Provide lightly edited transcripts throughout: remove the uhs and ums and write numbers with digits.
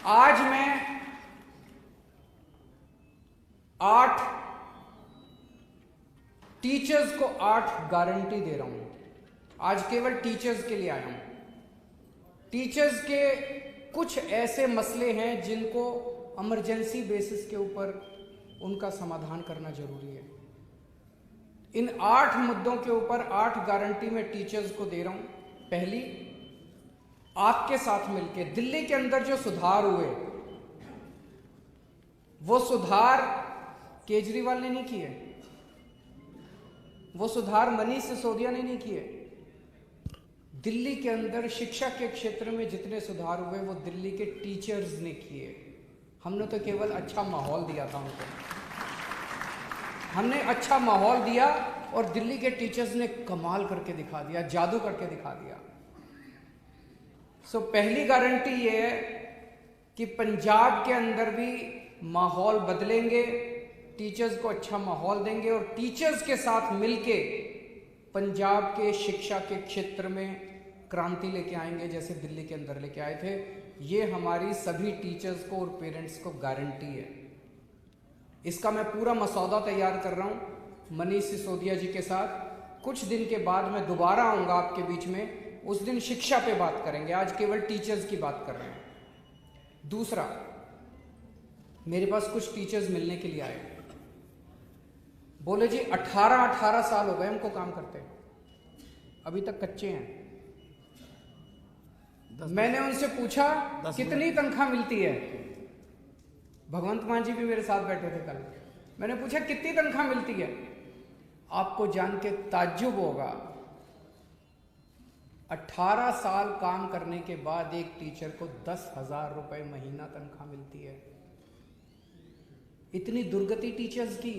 आज मैं 8 टीचर्स को 8 गारंटी दे रहा हूं। आज केवल टीचर्स के लिए आया हूं। टीचर्स के कुछ ऐसे मसले हैं जिनको इमरजेंसी बेसिस के ऊपर उनका समाधान करना जरूरी है। इन 8 मुद्दों के ऊपर 8 गारंटी मैं टीचर्स को दे रहा हूं। पहली, आपके साथ मिलके दिल्ली के अंदर जो सुधार हुए, वो सुधार केजरीवाल ने नहीं किए, वो सुधार मनीष सिसोदिया ने नहीं किए। दिल्ली के अंदर शिक्षा के क्षेत्र में जितने सुधार हुए वो दिल्ली के टीचर्स ने किए। हमने तो केवल अच्छा माहौल दिया था उनको, हमने अच्छा माहौल दिया और दिल्ली के टीचर्स ने कमाल करके दिखा दिया, जादू करके दिखा दिया। पहली गारंटी ये है कि पंजाब के अंदर भी माहौल बदलेंगे, टीचर्स को अच्छा माहौल देंगे और टीचर्स के साथ मिलके पंजाब के शिक्षा के क्षेत्र में क्रांति लेके आएंगे, जैसे दिल्ली के अंदर लेके आए थे। ये हमारी सभी टीचर्स को और पेरेंट्स को गारंटी है। इसका मैं पूरा मसौदा तैयार कर रहा हूं मनीष सिसोदिया जी के साथ। कुछ दिन के बाद मैं दोबारा आऊंगा आपके बीच में, उस दिन शिक्षा पे बात करेंगे। आज केवल टीचर्स की बात कर रहे हैं। दूसरा, मेरे पास कुछ टीचर्स मिलने के लिए आए, बोले जी 18 साल हो गए हमको काम करते, अभी तक कच्चे हैं। मैंने उनसे पूछा कितनी तनख्वाह मिलती है। भगवंत मान जी भी मेरे साथ बैठे थे कल। मैंने पूछा कितनी तनख्वाह मिलती है। आपको जान के ताज्जुब होगा, 18 साल काम करने के बाद एक टीचर को 10,000 रुपए महीना तनख्वाह मिलती है। इतनी दुर्गति टीचर्स की,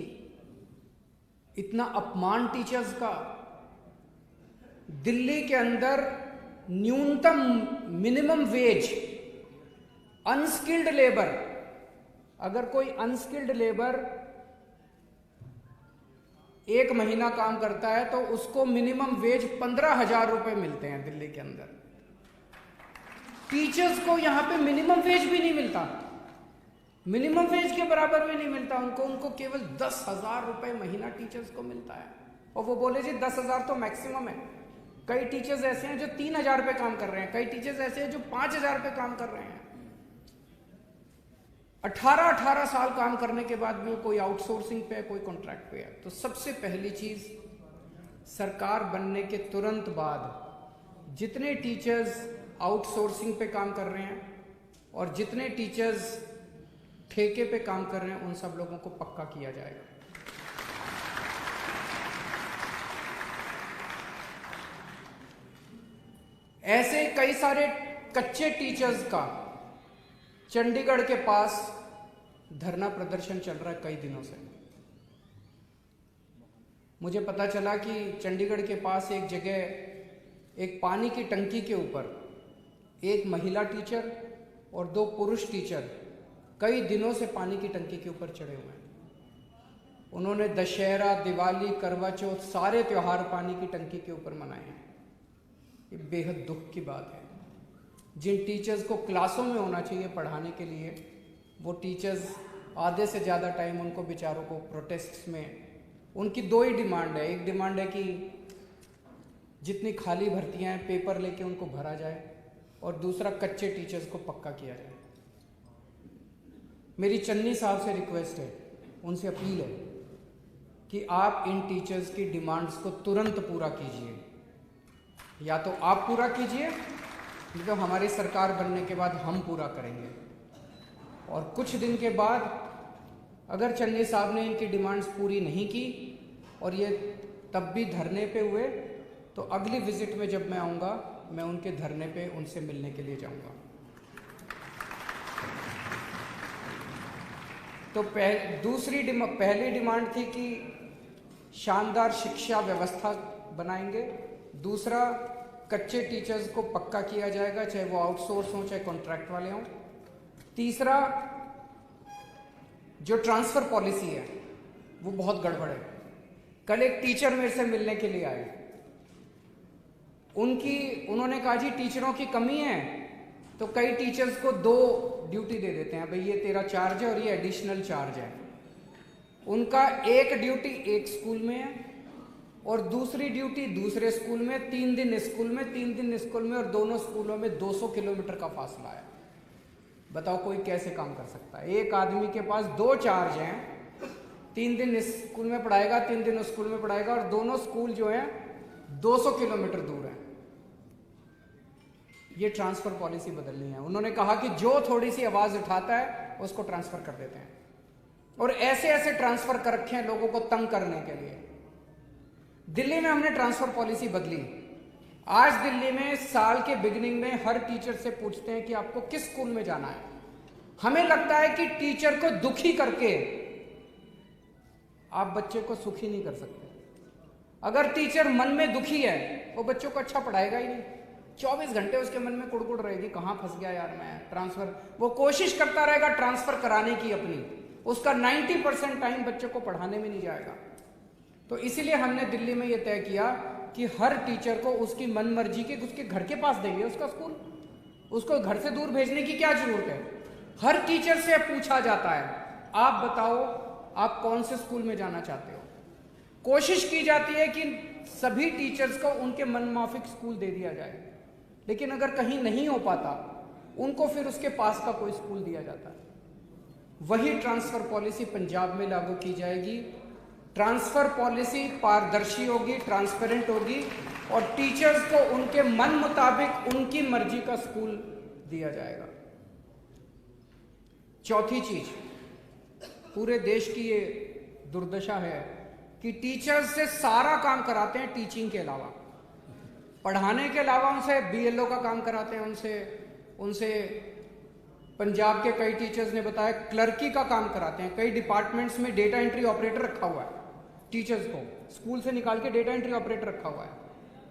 इतना अपमान टीचर्स का। दिल्ली के अंदर न्यूनतम मिनिमम वेज, अनस्किल्ड लेबर, अगर कोई अनस्किल्ड लेबर 1 महीना काम करता है तो उसको मिनिमम वेज 15,000 रुपए मिलते हैं दिल्ली के अंदर। टीचर्स को यहां पे मिनिमम वेज भी नहीं मिलता, मिनिमम वेज के बराबर भी नहीं मिलता उनको केवल 10,000 रुपए महीना टीचर्स को मिलता है। और वो बोले जी 10,000 तो मैक्सिमम है। कई टीचर्स ऐसे हैं जो 3,000 पे काम कर रहे हैं, कई टीचर्स ऐसे हैं जो 5,000 पे काम कर रहे हैं। 18 साल काम करने के बाद भी कोई आउटसोर्सिंग पे है, कोई कॉन्ट्रैक्ट पे है। तो सबसे पहली चीज, सरकार बनने के तुरंत बाद जितने टीचर्स आउटसोर्सिंग पे काम कर रहे हैं और जितने टीचर्स ठेके पे काम कर रहे हैं, उन सब लोगों को पक्का किया जाएगा। ऐसे कई सारे कच्चे टीचर्स का चंडीगढ़ के पास धरना प्रदर्शन चल रहा है कई दिनों से। मुझे पता चला कि चंडीगढ़ के पास एक जगह एक पानी की टंकी के ऊपर एक महिला टीचर और 2 पुरुष टीचर कई दिनों से पानी की टंकी के ऊपर चढ़े हुए हैं। उन्होंने दशहरा, दिवाली, करवा चौथ सारे त्योहार पानी की टंकी के ऊपर मनाए हैं। ये बेहद दुख की बात है। जिन टीचर्स को क्लासों में होना चाहिए पढ़ाने के लिए, वो टीचर्स आधे से ज़्यादा टाइम उनको बेचारों को प्रोटेस्ट्स में, उनकी 2 ही डिमांड है। एक डिमांड है कि जितनी खाली भर्तियां हैं पेपर लेके उनको भरा जाए, और दूसरा कच्चे टीचर्स को पक्का किया जाए। मेरी चन्नी साहब से रिक्वेस्ट है, उनसे अपील है कि आप इन टीचर्स की डिमांड्स को तुरंत पूरा कीजिए। या तो आप पूरा कीजिए, नहीं तो हमारी सरकार बनने के बाद हम पूरा करेंगे। और कुछ दिन के बाद अगर चन्नी साहब ने इनकी डिमांड्स पूरी नहीं की और ये तब भी धरने पे हुए, तो अगली विजिट में जब मैं आऊँगा, मैं उनके धरने पे उनसे मिलने के लिए जाऊँगा। तो पहली डिमांड थी कि शानदार शिक्षा व्यवस्था बनाएंगे। दूसरा, कच्चे टीचर्स को पक्का किया जाएगा, चाहे वो आउटसोर्स हों चाहे कॉन्ट्रैक्ट वाले हों। तीसरा, जो ट्रांसफर पॉलिसी है वो बहुत गड़बड़ है। कल एक टीचर मेरे से मिलने के लिए आए, उन्होंने कहा जी टीचरों की कमी है, तो कई टीचर्स को 2 ड्यूटी दे देते हैं, भाई ये तेरा चार्ज है और ये एडिशनल चार्ज है। उनका एक ड्यूटी एक स्कूल में है और दूसरी ड्यूटी दूसरे स्कूल में, 3 दिन स्कूल में, 3 दिन स्कूल में, और दोनों स्कूलों में 200 किलोमीटर का फासला है। बताओ कोई कैसे काम कर सकता है? एक आदमी के पास 2 चार्ज हैं, 3 दिन इस स्कूल में पढ़ाएगा, 3 दिन उस स्कूल में पढ़ाएगा, और दोनों स्कूल जो है 200 किलोमीटर दूर है। ये ट्रांसफर पॉलिसी बदलनी है। उन्होंने कहा कि जो थोड़ी सी आवाज उठाता है उसको ट्रांसफर कर देते हैं, और ऐसे ऐसे ट्रांसफर कर रखे हैं लोगों को तंग करने के लिए। दिल्ली में हमने ट्रांसफर पॉलिसी बदली। आज दिल्ली में साल के बिगिनिंग में हर टीचर से पूछते हैं कि आपको किस स्कूल में जाना है। हमें लगता है कि टीचर को दुखी करके आप बच्चे को सुखी नहीं कर सकते। अगर टीचर मन में दुखी है वो बच्चों को अच्छा पढ़ाएगा ही नहीं। 24 घंटे उसके मन में कुड़कुड़ रहेगी, कहां फंस गया यार मैं, ट्रांसफर। वो कोशिश करता रहेगा ट्रांसफर कराने की अपनी, उसका 90% टाइम बच्चों को पढ़ाने में नहीं जाएगा। तो इसीलिए हमने दिल्ली में यह तय किया कि हर टीचर को उसकी मन मर्जी के उसके घर के पास देंगे उसका स्कूल। उसको घर से दूर भेजने की क्या जरूरत है? हर टीचर से पूछा जाता है, आप बताओ आप कौन से स्कूल में जाना चाहते हो। कोशिश की जाती है कि सभी टीचर्स को उनके मनमाफिक स्कूल दे दिया जाए, लेकिन अगर कहीं नहीं हो पाता उनको फिर उसके पास का कोई स्कूल दिया जाता है। वही ट्रांसफर पॉलिसी पंजाब में लागू की जाएगी। ट्रांसफर पॉलिसी पारदर्शी होगी, ट्रांसपेरेंट होगी, और टीचर्स को उनके मन मुताबिक उनकी मर्जी का स्कूल दिया जाएगा। चौथी चीज, पूरे देश की ये दुर्दशा है कि टीचर्स से सारा काम कराते हैं टीचिंग के अलावा, पढ़ाने के अलावा उनसे बीएलओ का काम कराते हैं, उनसे पंजाब के कई टीचर्स ने बताया क्लर्की का काम कराते हैं। कई डिपार्टमेंट्स में डेटा एंट्री ऑपरेटर रखा हुआ है, टीचर्स को स्कूल से निकाल के डेटा एंट्री ऑपरेटर रखा हुआ है,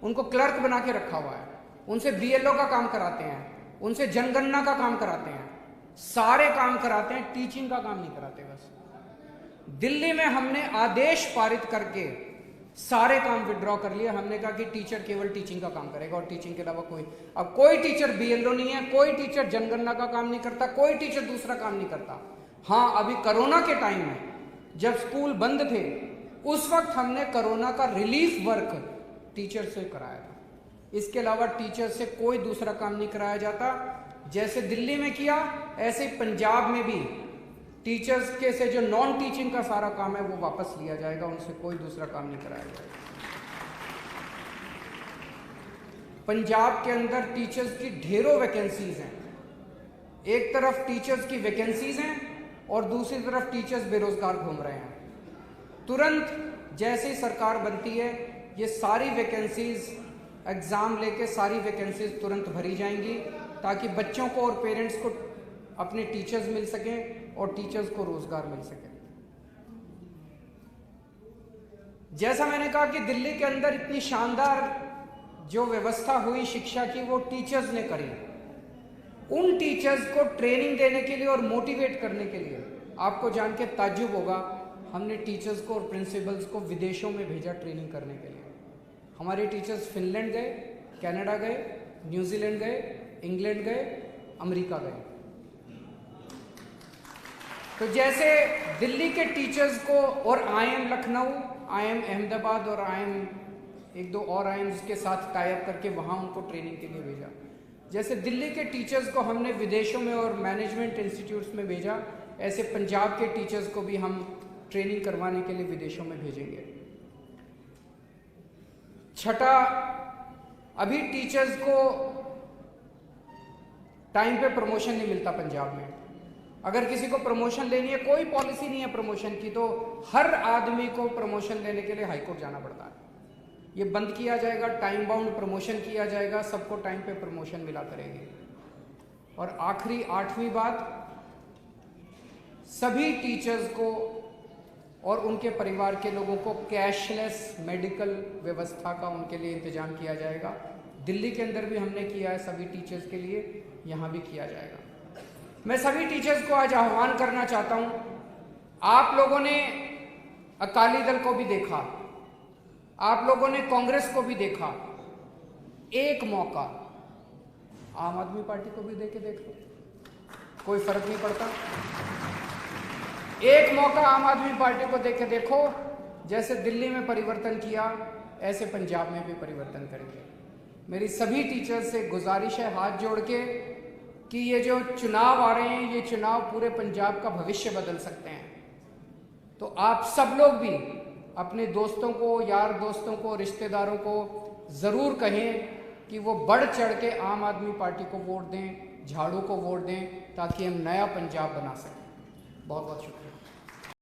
उनको क्लर्क बना के रखा हुआ है। उनसे बीएलओ का काम कराते हैं, उनसे जनगणना का काम कराते हैं, सारे काम कराते हैं, टीचिंग का काम नहीं कराते। बस दिल्ली में हमने आदेश पारित करके सारे काम विड्रॉ कर लिए। हमने कहा कि टीचर केवल टीचिंग का काम करेगा और टीचिंग के अलावा अब कोई टीचर बीएलओ नहीं है, कोई टीचर जनगणना का काम नहीं करता, कोई टीचर दूसरा काम नहीं करता। हाँ, अभी कोरोना के टाइम में जब स्कूल बंद थे उस वक्त हमने कोरोना का रिलीफ वर्क टीचर से कराया था। इसके अलावा टीचर से कोई दूसरा काम नहीं कराया जाता। जैसे दिल्ली में किया ऐसे पंजाब में भी टीचर्स के से जो नॉन टीचिंग का सारा काम है वो वापस लिया जाएगा, उनसे कोई दूसरा काम नहीं कराया जाएगा। पंजाब के अंदर टीचर्स की ढेरों वैकेंसीज हैं। एक तरफ टीचर्स की वैकेंसीज हैं और दूसरी तरफ टीचर्स बेरोजगार घूम रहे हैं। तुरंत जैसे ही सरकार बनती है ये सारी वैकेंसीज एग्जाम लेके सारी वैकेंसीज तुरंत भरी जाएंगी, ताकि बच्चों को और पेरेंट्स को अपने टीचर्स मिल सकें और टीचर्स को रोजगार मिल सके। जैसा मैंने कहा कि दिल्ली के अंदर इतनी शानदार जो व्यवस्था हुई शिक्षा की वो टीचर्स ने करी। उन टीचर्स को ट्रेनिंग देने के लिए और मोटिवेट करने के लिए आपको जान के ताज्जुब होगा, हमने टीचर्स को और प्रिंसिपल्स को विदेशों में भेजा ट्रेनिंग करने के लिए। हमारे टीचर्स फिनलैंड गए, कनाडा गए, न्यूजीलैंड गए, इंग्लैंड गए, अमेरिका गए। तो जैसे दिल्ली के टीचर्स को और आईएम लखनऊ, आईएम अहमदाबाद और आईएम एक दो और आईएम्स के साथ टाई अप करके वहाँ उनको ट्रेनिंग के लिए भेजा। जैसे दिल्ली के टीचर्स को हमने विदेशों में और मैनेजमेंट इंस्टीट्यूट्स में भेजा, ऐसे पंजाब के टीचर्स को भी हम ट्रेनिंग करवाने के लिए विदेशों में भेजेंगे। छठा, अभी टीचर्स को टाइम पे प्रमोशन नहीं मिलता पंजाब में। अगर किसी को प्रमोशन लेनी है, कोई पॉलिसी नहीं है प्रमोशन की, तो हर आदमी को प्रमोशन लेने के लिए हाईकोर्ट जाना पड़ता है। ये बंद किया जाएगा, टाइम बाउंड प्रमोशन किया जाएगा, सबको टाइम पे प्रमोशन मिला करेंगे। और आखिरी 8वीं बात, सभी टीचर्स को और उनके परिवार के लोगों को कैशलेस मेडिकल व्यवस्था का उनके लिए इंतजाम किया जाएगा। दिल्ली के अंदर भी हमने किया है सभी टीचर्स के लिए, यहाँ भी किया जाएगा। मैं सभी टीचर्स को आज आह्वान करना चाहता हूँ, आप लोगों ने अकाली दल को भी देखा, आप लोगों ने कांग्रेस को भी देखा, एक मौका आम आदमी पार्टी को भी दे के देख लो, कोई फर्क नहीं पड़ता। एक मौका आम आदमी पार्टी को दे के देखो, जैसे दिल्ली में परिवर्तन किया ऐसे पंजाब में भी परिवर्तन करेंगे। मेरी सभी टीचर्स से गुजारिश है हाथ जोड़ के कि ये जो चुनाव आ रहे हैं, ये चुनाव पूरे पंजाब का भविष्य बदल सकते हैं। तो आप सब लोग भी अपने दोस्तों को, यार दोस्तों को, रिश्तेदारों को ज़रूर कहें कि वो बढ़ चढ़ के आम आदमी पार्टी को वोट दें, झाड़ू को वोट दें, ताकि हम नया पंजाब बना सकें। बहुत बहुत शुक्रिया।